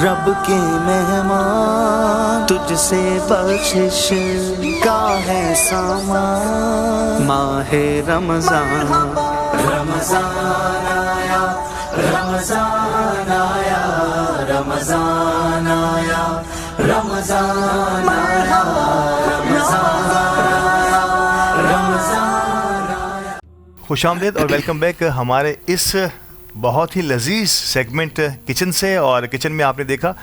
رب کے مہمان تجھ سے بخشش کا ہے سامان. ماہ رمضان رمضان آیا رمضان آیا رمضان آیا رمضان آیا رمضان آیا رمضان آیا. خوش آمدید اور ویلکم بیک ہمارے اس بہت ہی لذیذ سیگمنٹ کچن سے. اور کچن میں آپ نے دیکھا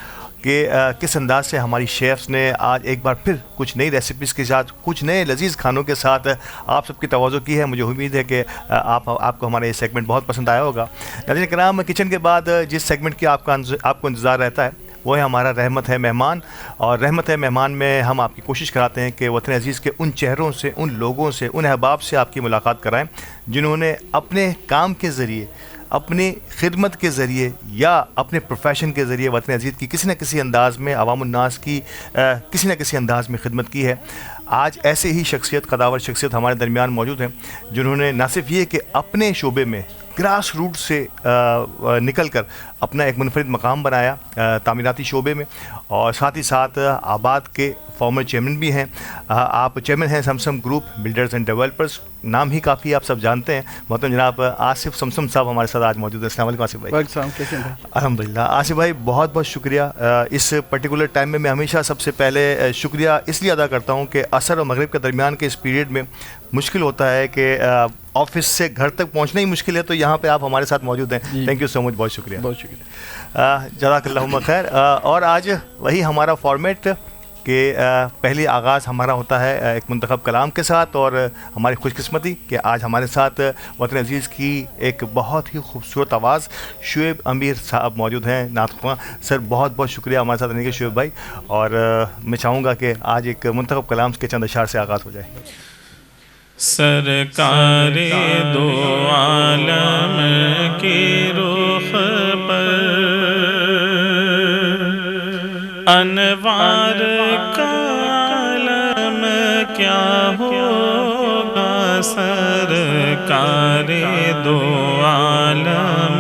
کہ کس انداز سے ہماری شیفز نے آج ایک بار پھر کچھ نئی ریسیپیز کے ساتھ کچھ نئے لذیذ کھانوں کے ساتھ آپ سب کی توازو کی ہے. مجھے امید ہے کہ آپ کو ہمارا یہ سیگمنٹ بہت پسند آیا ہوگا. ناظرین کرام، کچن کے بعد جس سیگمنٹ کی آپ کو انتظار رہتا ہے وہ ہے ہمارا رحمت ہے مہمان. اور رحمت ہے مہمان میں ہم آپ کی کوشش کراتے ہیں کہ وطن عزیز کے ان چہروں سے، ان لوگوں سے، ان احباب سے آپ کی ملاقات کرائیں جنہوں نے اپنے کام کے ذریعے، اپنی خدمت کے ذریعے یا اپنے پروفیشن کے ذریعے وطن عزیز کی کسی نہ کسی انداز میں، عوام الناس کی کسی نہ کسی انداز میں خدمت کی ہے. آج ایسے ہی شخصیت، قداور شخصیت ہمارے درمیان موجود ہیں جنہوں نے نہ صرف یہ کہ اپنے شعبے میں گراس روٹ سے نکل کر اپنا ایک منفرد مقام بنایا تعمیراتی شعبے میں، اور ساتھ ہی ساتھ آباد کے فارمر چیئرمین بھی ہیں. آپ چیئرمین ہیں سمسم گروپ بلڈرز اینڈ ڈیولپرز. نام ہی کافی آپ سب جانتے ہیں. محترم جناب آصف سمسم صاحب ہمارے ساتھ آج موجود ہیں. السلام علیکم آصف بھائی. الحمدللہ. آصف بھائی بہت بہت شکریہ. اس پرٹیکولر ٹائم میں ہمیشہ سب سے پہلے شکریہ اس لیے ادا کرتا ہوں کہ عصر اور مغرب کے درمیان کے اس پیریڈ میں مشکل ہوتا ہے کہ آفس سے گھر تک پہنچنا ہی مشکل ہے، تو یہاں پہ آپ ہمارے ساتھ موجود ہیں. تھینک یو سو مچ. بہت شکریہ. بہت شکریہ. جزاک اللہم خیر. اور آج وہی ہمارا فارمیٹ کہ پہلی آغاز ہمارا ہوتا ہے ایک منتخب کلام کے ساتھ، اور ہماری خوش قسمتی کہ آج ہمارے ساتھ وطن عزیز کی ایک بہت ہی خوبصورت آواز شعیب امیر صاحب موجود ہیں، نعت خواں. سر بہت بہت شکریہ ہمارے ساتھ رہنے کے شعیب بھائی. اور میں چاہوں گا کہ آج ایک منتخب کلام کے چند اشعار سے آغاز ہو جائے. سرکار دو عالم کی رخ پر انوار کا عالم کیا ہوگا. سرکار دو عالم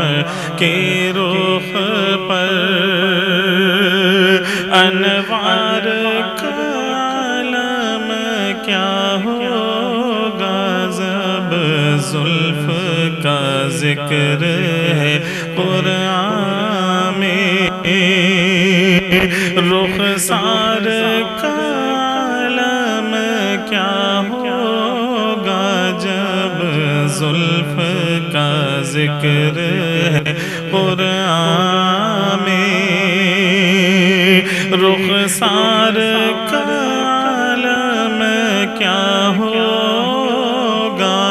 کی رخ پر انوار کا عالم کیا ہوگا. زب زلف کا ذکر ہے قرآن میں، رخسار کا عالم کیا ہوگا. جب زلف کا ذکر ہے قرآن میں، رخسار کا عالم کیا ہوگا.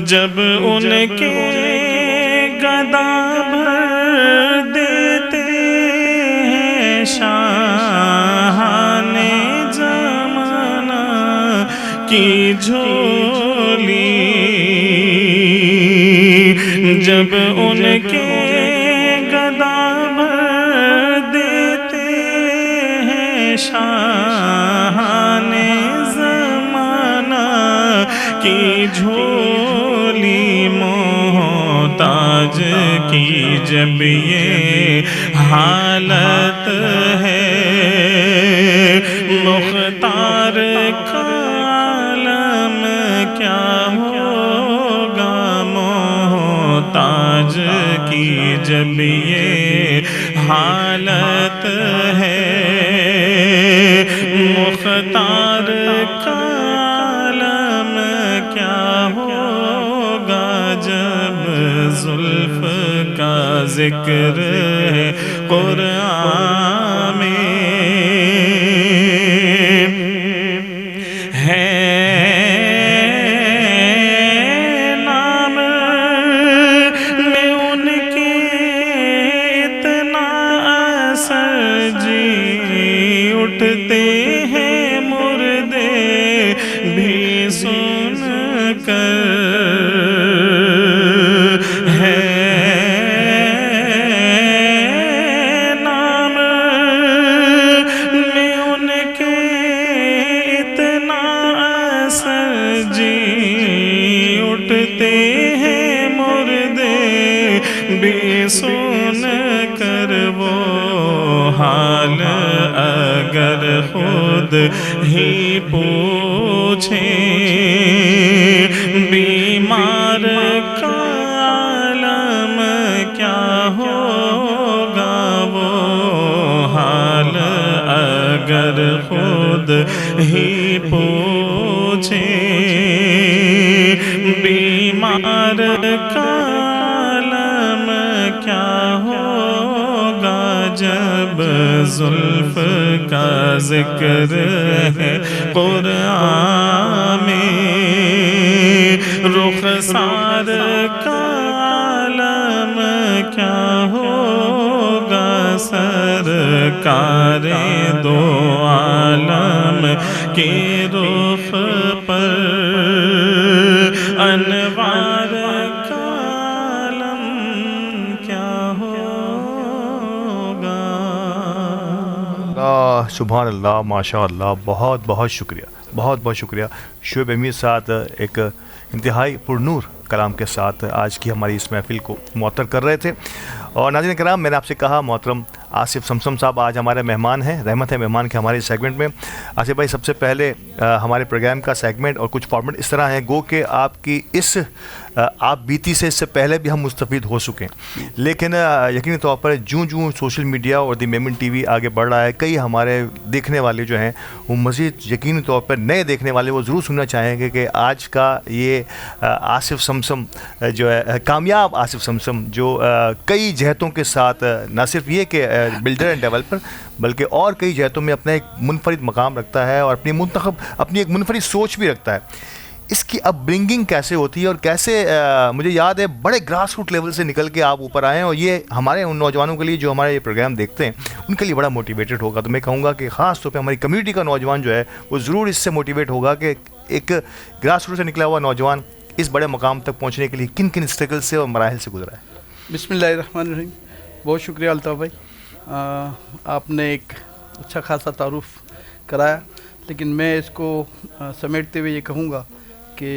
جب ان کے گدا بھر دیتے ہیں شاہان زمانہ کی جھولی، جب ان کے گدا بھر دیتے ہیں شاہان زمانہ کی جھولی، محتاج کی جب یہ حالت ہے، مختار کا عالم کیا ہوگا. محتاج کی جب یہ حالت ہے، مختار کا عالم کیا ہوگا. جب زلف کا ذکر ہے قرآن میں، ہے نام میں ان کے اتنا اثر، جی اٹھتے ہیں مردے بھی سن کر. ہے نام بھی سن کر وہ حال اگر خود ہی پوچھیں، بیمار کا عالم کیا ہوگا وہ حال اگر خود ہی پوچھیں، بیمار کا عالم کیا ہوگا جب زلف کا ذکر ہے قرآن میں، رخسار کا عالم کیا ہوگا سرکار دو عالم کے رخ پر انوار کا عالم کیا ہوگا۔ سبحان اللہ، ماشاء اللہ، بہت بہت شکریہ، بہت بہت شکریہ شعیب امیر صاحب، ایک انتہائی پرنور کلام کے ساتھ آج کی ہماری اس محفل کو معطر کر رہے تھے۔ اور ناظرین کرام، میں نے آپ سے کہا محترم آصف سمسم صاحب آج ہمارے مہمان ہیں، رحمت ہے مہمان کے ہمارے سیگمنٹ میں۔ آصف بھائی، سب سے پہلے ہمارے پروگرام کا سیگمنٹ اور کچھ فارمیٹ اس طرح ہیں گو کہ آپ کی اس آپ بیتی سے اس سے پہلے بھی ہم مستفید ہو چکے ہیں، لیکن یقینی طور پر جوں سوشل میڈیا اور دی میمن ٹی وی آگے بڑھ رہا ہے، کئی ہمارے دیکھنے والے جو ہیں وہ مزید یقینی طور پر نئے دیکھنے والے وہ ضرور سننا چاہیں گے کہ آج کا یہ آصف سمسم جو ہے کامیاب آصف سمسم جو کئی جہتوں کے ساتھ نہ صرف یہ کہ بلڈر اینڈ ڈیولپر بلکہ اور کئی جہتوں میں اپنا ایک منفرد مقام رکھتا ہے اور اپنی ایک منفرد سوچ بھی رکھتا ہے، اس کی اپ برنگنگ کیسے ہوتی ہے اور کیسے مجھے یاد ہے بڑے گراس روٹ لیول سے نکل کے آپ اوپر آئے ہیں، اور یہ ہمارے ان نوجوانوں کے لیے جو ہمارے یہ پروگرام دیکھتے ہیں ان کے لیے بڑا موٹیویٹڈ ہوگا۔ تو میں کہوں گا کہ خاص طور پہ ہماری کمیونٹی کا نوجوان جو ہے وہ ضرور اس سے موٹیویٹ ہوگا کہ ایک گراس روٹ سے نکلا ہوا نوجوان اس بڑے مقام تک پہنچنے کے لیے کن کن اسٹرگل سے اور مراحل سے گزرا ہے۔ بسم اللہ الرحمن الرحیم۔ بہت شکریہ الطاف بھائی، آپ نے ایک اچھا خاصا تعارف کرایا، لیکن میں اس کو سمیٹتے ہوئے یہ کہوں گا کہ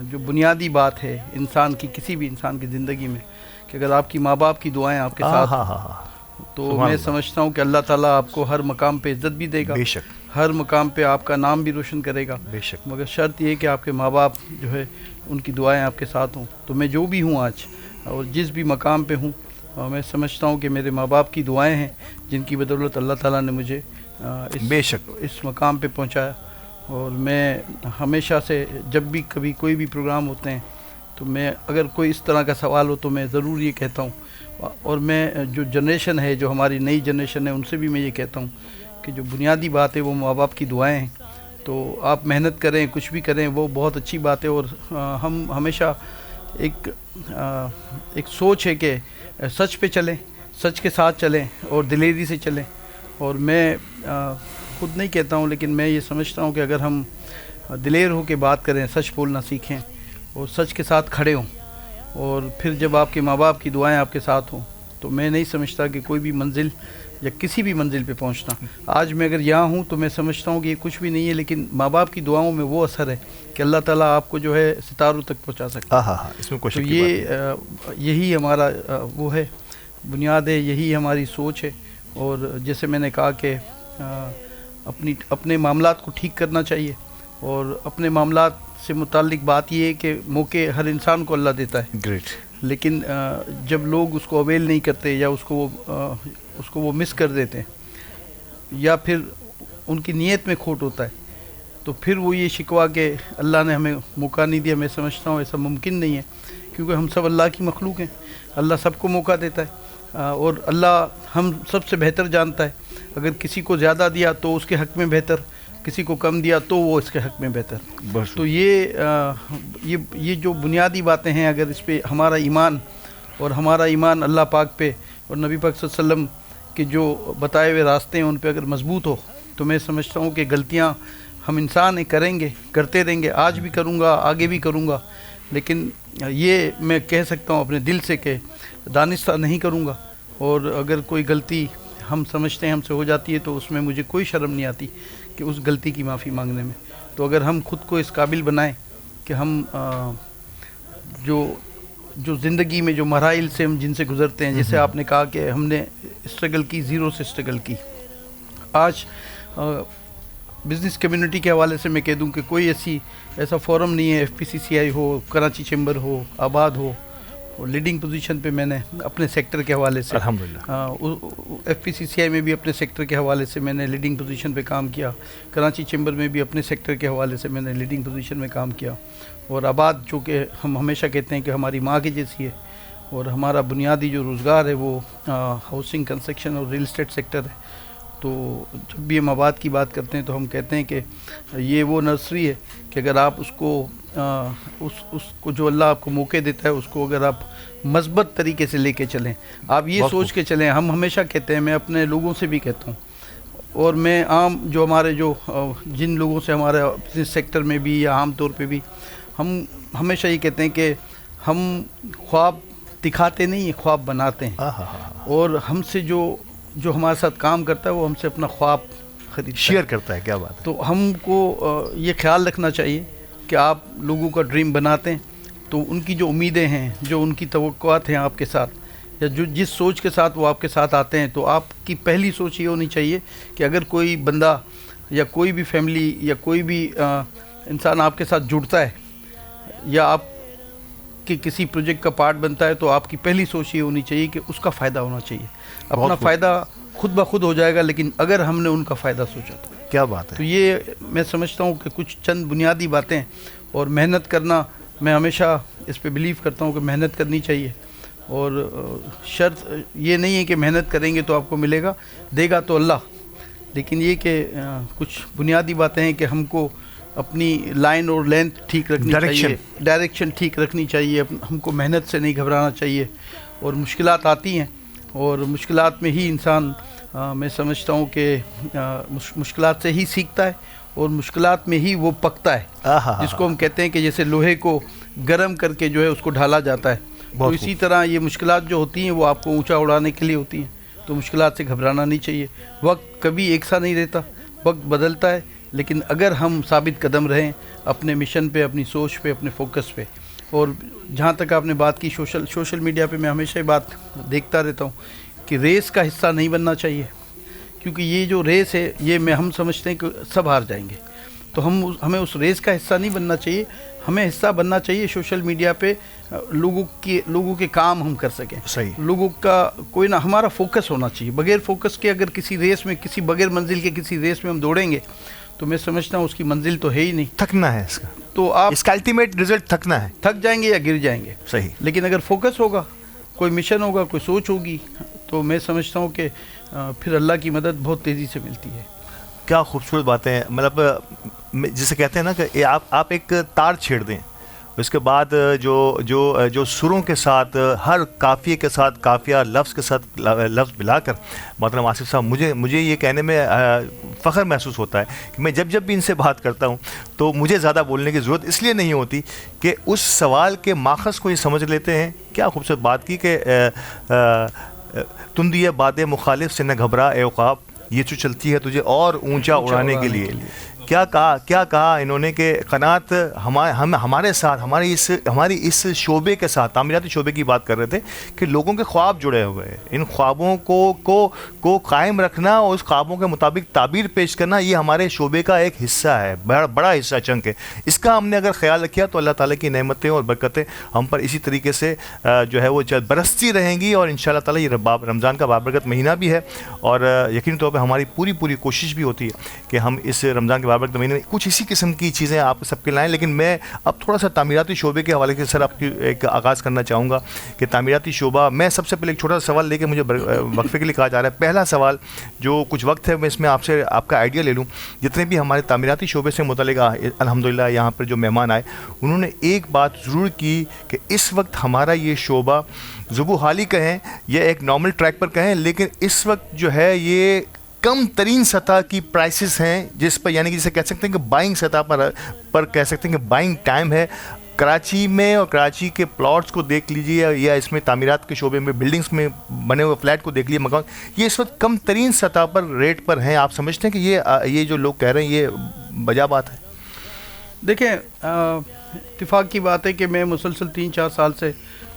جو بنیادی بات ہے انسان کی، کسی بھی انسان کی زندگی میں، کہ اگر آپ کی ماں باپ کی دعائیں آپ کے ساتھ تو میں سمجھتا ہوں کہ اللہ تعالیٰ آپ کو ہر مقام پہ عزت بھی دے گا، بے شک ہر مقام پہ آپ کا نام بھی روشن کرے گا، بے شک، مگر شرط یہ کہ آپ کے ماں باپ جو ہے ان کی دعائیں آپ کے ساتھ ہوں۔ تو میں جو بھی ہوں آج اور جس بھی مقام پہ ہوں، میں سمجھتا ہوں کہ میرے ماں باپ کی دعائیں ہیں جن کی بدولت اللہ تعالیٰ نے مجھے بے شک اس مقام پہ پہنچایا۔ اور میں ہمیشہ سے جب بھی کبھی کوئی بھی پروگرام ہوتے ہیں تو میں اگر کوئی اس طرح کا سوال ہو تو میں ضرور یہ کہتا ہوں، اور میں جو جنریشن ہے، جو ہماری نئی جنریشن ہے، ان سے بھی میں یہ کہتا ہوں کہ جو بنیادی بات ہے وہ ماں باپ کی دعائیں ہیں۔ تو آپ محنت کریں، کچھ بھی کریں، وہ بہت اچھی بات ہے۔ اور ہم ہمیشہ ایک سوچ ہے کہ سچ پہ چلیں، سچ کے ساتھ چلیں اور دلیری سے چلیں۔ اور میں خود نہیں کہتا ہوں لیکن میں یہ سمجھتا ہوں کہ اگر ہم دلیر ہو کے بات کریں، سچ بولنا سیکھیں اور سچ کے ساتھ کھڑے ہوں، اور پھر جب آپ کے ماں باپ کی دعائیں آپ کے ساتھ ہوں، تو میں نہیں سمجھتا کہ کوئی بھی منزل یا کسی بھی منزل پہ پہنچنا۔ آج میں اگر یہاں ہوں تو میں سمجھتا ہوں کہ یہ کچھ بھی نہیں ہے، لیکن ماں باپ کی دعاؤں میں وہ اثر ہے کہ اللہ تعالیٰ آپ کو جو ہے ستاروں تک پہنچا سکتا ہے۔ اس میں تو یہی ہمارا وہ ہے، بنیاد ہے، یہی ہماری سوچ ہے۔ اور جیسے میں نے کہا کہ اپنے معاملات کو ٹھیک کرنا چاہیے، اور اپنے معاملات سے متعلق بات یہ ہے کہ موقع ہر انسان کو اللہ دیتا ہے، گریٹ، لیکن جب لوگ اس کو اویل نہیں کرتے یا اس کو وہ مس کر دیتے ہیں یا پھر ان کی نیت میں کھوٹ ہوتا ہے، تو پھر وہ یہ شکوہ کہ اللہ نے ہمیں موقع نہیں دیا، میں سمجھتا ہوں ایسا ممکن نہیں ہے، کیونکہ ہم سب اللہ کی مخلوق ہیں، اللہ سب کو موقع دیتا ہے، اور اللہ ہم سب سے بہتر جانتا ہے۔ اگر کسی کو زیادہ دیا تو اس کے حق میں بہتر، کسی کو کم دیا تو وہ اس کے حق میں بہتر۔ تو یہ جو بنیادی باتیں ہیں، اگر اس پہ ہمارا ایمان اللہ پاک پہ اور نبی پاک صلی اللہ علیہ وسلم کے جو بتائے ہوئے راستے ہیں ان پہ اگر مضبوط ہو، تو میں سمجھتا ہوں کہ غلطیاں ہم انسان کریں گے، کرتے رہیں گے، آج بھی کروں گا، آگے بھی کروں گا، لیکن یہ میں کہہ سکتا ہوں اپنے دل سے کہ دانستہ نہیں کروں گا۔ اور اگر کوئی غلطی ہم سمجھتے ہیں ہم سے ہو جاتی ہے تو اس میں مجھے کوئی شرم نہیں آتی کہ اس غلطی کی معافی مانگنے میں۔ تو اگر ہم خود کو اس قابل بنائیں کہ ہم جو جو زندگی میں جو مراحل سے ہم جن سے گزرتے ہیں، جیسے آپ نے کہا کہ ہم نے اسٹرگل کی، زیرو سے اسٹرگل کی. آج بزنس کمیونٹی کے حوالے سے میں کہہ دوں کہ کوئی ایسا فورم نہیں ہے، FPCCI ہو، کراچی چیمبر ہو، آباد ہو، لیڈنگ پوزیشن پہ میں نے اپنے سیکٹر کے حوالے سے الحمدللہ FPCCI میں بھی اپنے سیکٹر کے حوالے سے میں نے لیڈنگ پوزیشن پہ کام کیا، کراچی چیمبر میں بھی اپنے سیکٹر کے حوالے سے میں نے لیڈنگ پوزیشن میں کام کیا، اور آباد جو کہ ہم ہمیشہ کہتے ہیں کہ ہماری ماں کی جیسی ہے، اور ہمارا بنیادی جو روزگار ہے وہ ہاؤسنگ، کنسٹرکشن اور ریل اسٹیٹ سیکٹر ہے. تو جب بھی ہم آباد کی بات کرتے ہیں تو ہم کہتے ہیں کہ یہ وہ نرسری ہے کہ اگر آپ اس کو جو اللہ آپ کو موقع دیتا ہے، اس کو اگر آپ مثبت طریقے سے لے کے چلیں، آپ یہ سوچ کے چلیں. ہم ہمیشہ کہتے ہیں، میں اپنے لوگوں سے بھی کہتا ہوں، اور میں عام جو ہمارے جن لوگوں سے ہمارے بزنس سیکٹر میں بھی یا عام طور پہ بھی ہم ہمیشہ یہ کہتے ہیں کہ ہم خواب دکھاتے نہیں، خواب بناتے ہیں. اور ہم سے جو ہمارے ساتھ کام کرتا ہے وہ ہم سے اپنا خواب شیئر کرتا ہے. کیا بات ہے. تو ہم کو یہ خیال رکھنا چاہیے کہ آپ لوگوں کا ڈریم بناتے ہیں تو ان کی جو امیدیں ہیں، جو ان کی توقعات ہیں آپ کے ساتھ، یا جس سوچ کے ساتھ وہ آپ کے ساتھ آتے ہیں، تو آپ کی پہلی سوچ یہ ہونی چاہیے کہ اگر کوئی بندہ یا کوئی بھی فیملی یا کوئی بھی انسان آپ کے ساتھ جڑتا ہے یا آپ کے کسی پروجیکٹ کا پارٹ بنتا ہے، تو آپ کی پہلی سوچ یہ ہونی چاہیے کہ اس کا فائدہ ہونا چاہیے. اپنا فائدہ خود بخود ہو جائے گا، لیکن اگر ہم نے ان کا فائدہ سوچا تو. کیا بات ہے. تو یہ میں سمجھتا ہوں کہ کچھ چند بنیادی باتیں، اور محنت کرنا، میں ہمیشہ اس پہ بلیو کرتا ہوں کہ محنت کرنی چاہیے، اور شرط یہ نہیں ہے کہ محنت کریں گے تو آپ کو ملے گا، دے گا تو اللہ، لیکن یہ کہ کچھ بنیادی باتیں ہیں کہ ہم کو اپنی لائن اور لینتھ ٹھیک رکھنی چاہیے، ڈائریکشن ٹھیک رکھنی چاہیے، ہم کو محنت سے نہیں گھبرانا چاہیے. اور مشکلات آتی ہیں، اور مشکلات میں ہی انسان میں سمجھتا ہوں کہ مشکلات سے ہی سیکھتا ہے، اور مشکلات میں ہی وہ پکتا ہے، جس کو ہم کہتے ہیں کہ جیسے لوہے کو گرم کر کے جو ہے اس کو ڈھالا جاتا ہے. تو اسی طرح یہ مشکلات جو ہوتی ہیں وہ آپ کو اونچا اڑانے کے لیے ہوتی ہیں. تو مشکلات سے گھبرانا نہیں چاہیے. وقت کبھی ایک سا نہیں رہتا، وقت بدلتا ہے، لیکن اگر ہم ثابت قدم رہیں اپنے مشن پہ، اپنی سوچ پہ، اپنے فوکس پہ. اور جہاں تک آپ نے بات کی سوشل میڈیا پہ، میں ہمیشہ یہ بات دیکھتا رہتا ہوں کہ ریس کا حصہ نہیں بننا چاہیے، کیونکہ یہ جو ریس ہے یہ ہم سمجھتے ہیں کہ سب ہار جائیں گے، تو ہمیں اس ریس کا حصہ نہیں بننا چاہیے. ہمیں حصہ بننا چاہیے سوشل میڈیا پہ لوگوں کے کام ہم کر سکیں. صحیح. لوگوں کا کوئی نہ، ہمارا فوکس ہونا چاہیے. بغیر فوکس کے اگر کسی ریس میں، کسی بغیر منزل کے کسی ریس میں ہم دوڑیں گے تو میں سمجھتا ہوں اس کی منزل تو ہے ہی نہیں. تھکنا ہے اس کا. تو آپ اس کا الٹیمیٹ رزلٹ تھکنا ہے. تھک جائیں گے یا گر جائیں گے. صحیح. لیکن اگر فوکس ہوگا، کوئی مشن ہوگا، کوئی سوچ ہوگی، تو میں سمجھتا ہوں کہ پھر اللہ کی مدد بہت تیزی سے ملتی ہے. کیا خوبصورت باتیں ہیں. مطلب جسے کہتے ہیں نا کہ آپ ایک تار چھیڑ دیں، اس کے بعد جو سروں کے ساتھ، ہر قافیے کے ساتھ قافیہ، لفظ کے ساتھ لفظ ملا کر، محترم آصف صاحب، مجھے یہ کہنے میں فخر محسوس ہوتا ہے کہ میں جب بھی ان سے بات کرتا ہوں تو مجھے زیادہ بولنے کی ضرورت اس لیے نہیں ہوتی کہ اس سوال کے ماخذ کو یہ سمجھ لیتے ہیں. کیا خوبصورت بات کی کہ تم دیے باد مخالف سے نہ گھبرا اے عقاب، یہ جو چلتی ہے تجھے اور اونچا اڑانے کے لیے. کیا کہا انہوں نے کہ قناعت ہمارے ساتھ، ہماری اس شعبے کے ساتھ، تعمیراتی شعبے کی بات کر رہے تھے کہ لوگوں کے خواب جڑے ہوئے ہیں. ان خوابوں کو قائم رکھنا اور اس خوابوں کے مطابق تعبیر پیش کرنا، یہ ہمارے شعبے کا ایک حصہ ہے، بڑا حصہ، چنک ہے. اس کا ہم نے اگر خیال رکھا تو اللہ تعالیٰ کی نعمتیں اور برکتیں ہم پر اسی طریقے سے جو ہے وہ برستی رہیں گی. اور ان شاء اللہ تعالیٰ یہ رمضان کا بابرکت مہینہ بھی ہے، اور یقینی طور پہ ہماری پوری کوشش بھی ہوتی ہے کہ ہم اس رمضان کے بابرکت مہینے میں کچھ اسی قسم کی چیزیں آپ سب کے لائیں. لیکن میں اب تھوڑا سا تعمیراتی شعبے کے حوالے سے سر آپ کی ایک آغاز کرنا چاہوں گا کہ تعمیراتی شعبہ، میں سب سے پہلے ایک چھوٹا سا سوال لے کے مجھے وقفے کے لیے کہا جا رہا ہے. پہلا سوال جو کچھ وقت ہے میں اس میں آپ کا آئیڈیا لے لوں. جتنے بھی ہمارے تعمیراتی شعبے سے متعلق الحمدللہ یہاں پر جو مہمان آئے، انہوں نے ایک بات ضرور کی کہ اس وقت ہمارا یہ شعبہ ذبو حالی کہیں یا ایک نارمل ٹریک پر کہیں، لیکن اس وقت جو ہے یہ کم ترین سطح کی پرائسز ہیں، جس پر یعنی کہ جسے کہہ سکتے ہیں کہ بائنگ سطح پر کہہ سکتے ہیں کہ بائنگ ٹائم ہے. کراچی میں اور کراچی کے پلاٹس کو دیکھ لیجیے، یا اس میں تعمیرات کے شعبے میں بلڈنگز میں بنے ہوئے فلیٹ کو دیکھ لیجیے، مکان، یہ اس وقت کم ترین سطح پر ریٹ پر ہیں. آپ سمجھتے ہیں کہ یہ جو لوگ کہہ رہے ہیں یہ بجا بات ہے؟ دیکھیں، اتفاق کی بات ہے کہ میں مسلسل 3-4 سال سے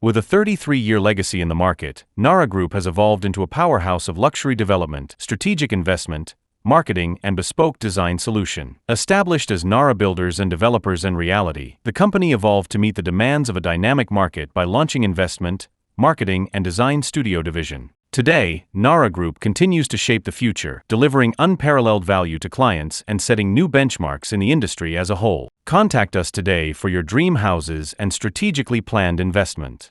With a 33-year legacy in the market, Nara Group has evolved into a powerhouse of luxury development, strategic investment, marketing, and bespoke design solution. Established as Nara Builders and Developers in reality, the company evolved to meet the demands of a dynamic market by launching investment, marketing, and design studio division. Today, Nara Group continues to shape the future, delivering unparalleled value to clients and setting new benchmarks in the industry as a whole. Contact us today for your dream houses and strategically planned investment.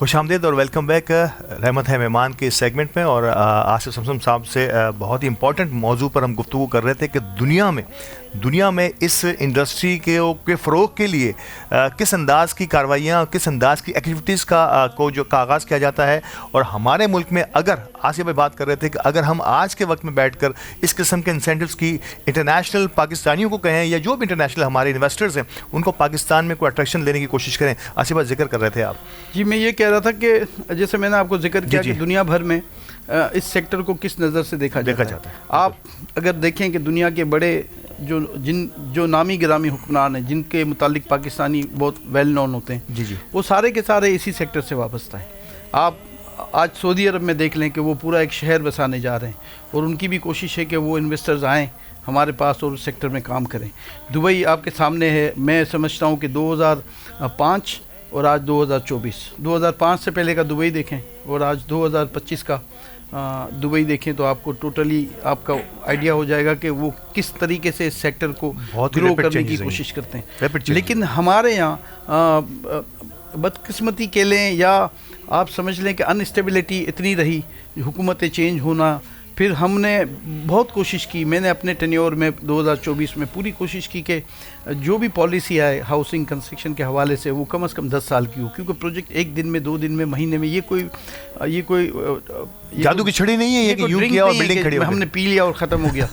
خوش آمدید اور welcome back رحمت ہے مہمان کے segment میں. اور آصف سمسم صاحب سے بہت ہی امپورٹنٹ موضوع پر ہم گفتگو کر رہے تھے کہ دنیا میں اس انڈسٹری کے فروغ کے لیے کس انداز کی کاروائیاں، کس انداز کی ایکٹیویٹیز کا آغاز کیا جاتا ہے. اور ہمارے ملک میں اگر آصف بھائی بات کر رہے تھے کہ اگر ہم آج کے وقت میں بیٹھ کر اس قسم کے انسینٹیوز کی انٹرنیشنل پاکستانیوں کو کہیں یا جو بھی انٹرنیشنل ہمارے انویسٹرز ہیں ان کو پاکستان میں کوئی اٹریکشن لینے کی کوشش کریں. آصف بھائی ذکر کر رہے تھے آپ. جی میں یہ کہہ رہا تھا کہ جیسے میں نے آپ کو ذکر کیا کہ دنیا بھر میں اس سیکٹر کو کس نظر سے دیکھا جاتا ہے. آپ اگر دیکھیں کہ دنیا کے بڑے جو نامی گرامی حکمران ہیں جن کے متعلق پاکستانی بہت ویل نون ہوتے ہیں، جی وہ سارے کے سارے اسی سیکٹر سے وابستہ ہیں. آپ آج سعودی عرب میں دیکھ لیں کہ وہ پورا ایک شہر بسانے جا رہے ہیں اور ان کی بھی کوشش ہے کہ وہ انویسٹرز آئیں ہمارے پاس اور اس سیکٹر میں کام کریں. دبئی آپ کے سامنے ہے. میں سمجھتا ہوں کہ 2005 اور آج 2024 سے پہلے کا دبئی دیکھیں اور آج 2025 کا دبئی دیکھیں تو آپ کو ٹوٹلی آپ کا آئیڈیا ہو جائے گا کہ وہ کس طریقے سے اس سیکٹر کو گرو کرنے کی کوشش کرتے ہیں. لیکن ہمارے یہاں بدقسمتی کے لیں یا آپ سمجھ لیں کہ انسٹیبلٹی اتنی رہی، حکومتیں چینج ہونا، پھر ہم نے بہت کوشش کی. میں نے اپنے ٹینیور میں 2024 میں پوری کوشش کی کہ جو بھی پالیسی آئے ہاؤسنگ کنسٹرکشن کے حوالے سے وہ کم از کم 10 سال کی ہو، کیونکہ پروجیکٹ ایک دن میں 2 دن میں مہینے میں یہ کوئی جادو کی چھڑی نہیں ہے یہ کہ یوں کیا اور بلڈنگ کھڑی ہو ہم نے پی لیا اور ختم ہو گیا.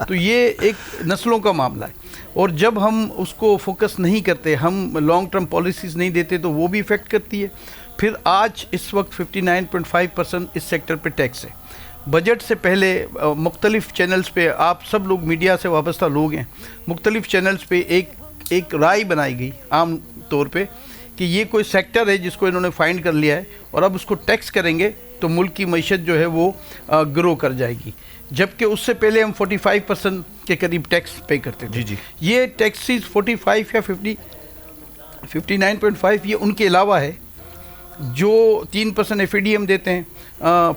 تو یہ ایک نسلوں کا معاملہ ہے اور جب ہم اس کو فوکس نہیں کرتے، ہم لانگ ٹرم پالیسیز نہیں دیتے تو وہ بھی افیکٹ کرتی ہے. پھر آج اس وقت 59.5% اس سیکٹر پہ ٹیکس ہے. بجٹ سے پہلے مختلف چینلز پہ آپ سب لوگ میڈیا سے وابستہ لوگ ہیں، مختلف چینلز پہ ایک رائے بنائی گئی عام طور پہ کہ یہ کوئی سیکٹر ہے جس کو انہوں نے فائنڈ کر لیا ہے اور اب اس کو ٹیکس کریں گے تو ملک کی معیشت جو ہے وہ گرو کر جائے گی. جبکہ اس سے پہلے ہم 45% کے قریب ٹیکس پے کرتے تھے. جی یہ ٹیکسیز 45 یا 59.5 یہ ان کے علاوہ ہے جو 3% FADM دیتے ہیں.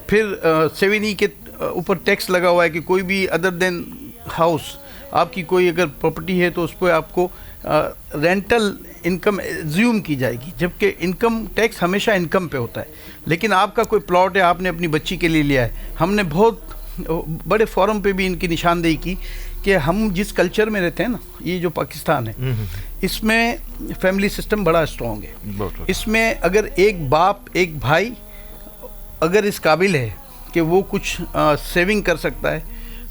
پھر 7E کے اوپر ٹیکس لگا ہوا ہے کہ کوئی بھی ادر دین ہاؤس آپ کی کوئی اگر پراپرٹی ہے تو اس پہ آپ کو رینٹل انکم ایزیوم کی جائے گی، جبکہ انکم ٹیکس ہمیشہ انکم پہ ہوتا ہے. لیکن آپ کا کوئی پلاٹ ہے آپ نے اپنی بچی کے لیے لیا ہے، ہم نے بہت بڑے فورم پہ بھی ان کی نشاندہی کی کہ ہم جس کلچر میں رہتے ہیں نا، یہ جو پاکستان ہے اس میں فیملی سسٹم بڑا اسٹرانگ ہے. اس میں اگر ایک باپ ایک بھائی اگر اس قابل ہے کہ وہ کچھ سیونگ کر سکتا ہے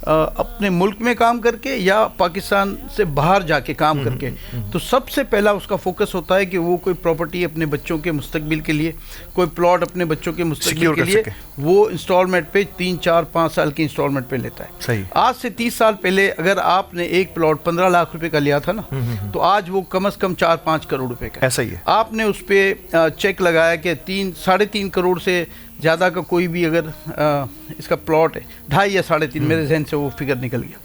اپنے ملک میں کام کر کے یا پاکستان سے باہر جا کے کام کر کے، تو سب سے پہلا اس کا فوکس ہوتا ہے کہ وہ کوئی پراپرٹی اپنے بچوں کے مستقبل کے لیے، کوئی پلاٹ اپنے بچوں کے مستقبل کے لیے وہ انسٹالمنٹ پہ 3 4 5 سال کی انسٹالمنٹ پہ لیتا ہے. صحیح. آج سے 30 سال پہلے اگر آپ نے ایک پلاٹ 15 لاکھ روپے کا لیا تھا نا تو آج وہ کم از کم 4-5 کروڑ روپے کا. ایسا ہی ہے. آپ نے اس پہ چیک لگایا کہ 3-3.5 کروڑ سے زیادہ کا کوئی بھی اگر اس کا پلاٹ ہے 2.5 یا 3.5 میرے ذہن سے وہ فگر نکل گیا،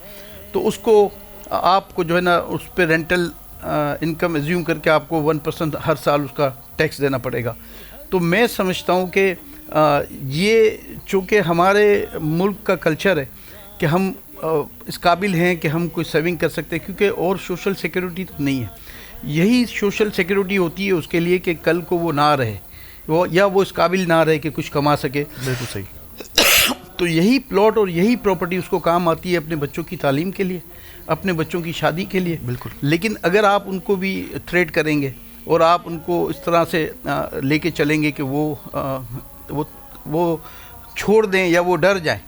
تو اس کو آپ کو جو ہے نا اس پہ رینٹل انکم ایزیوم کر کے آپ کو 1% ہر سال اس کا ٹیکس دینا پڑے گا. تو میں سمجھتا ہوں کہ یہ چونکہ ہمارے ملک کا کلچر ہے کہ ہم اس قابل ہیں کہ ہم کوئی سیونگ کر سکتے ہیں، کیونکہ اور سوشل سیکیورٹی تو نہیں ہے. یہی سوشل سیکیورٹی ہوتی ہے اس کے لیے کہ کل کو وہ نہ رہے یا وہ اس قابل نہ رہے کہ کچھ کما سکے. بالکل صحیح. تو یہی پلاٹ اور یہی پراپرٹی اس کو کام آتی ہے اپنے بچوں کی تعلیم کے لیے، اپنے بچوں کی شادی کے لیے. بالکل. لیکن اگر آپ ان کو بھی تھریٹ کریں گے اور آپ ان کو اس طرح سے لے کے چلیں گے کہ وہ چھوڑ دیں یا وہ ڈر جائیں،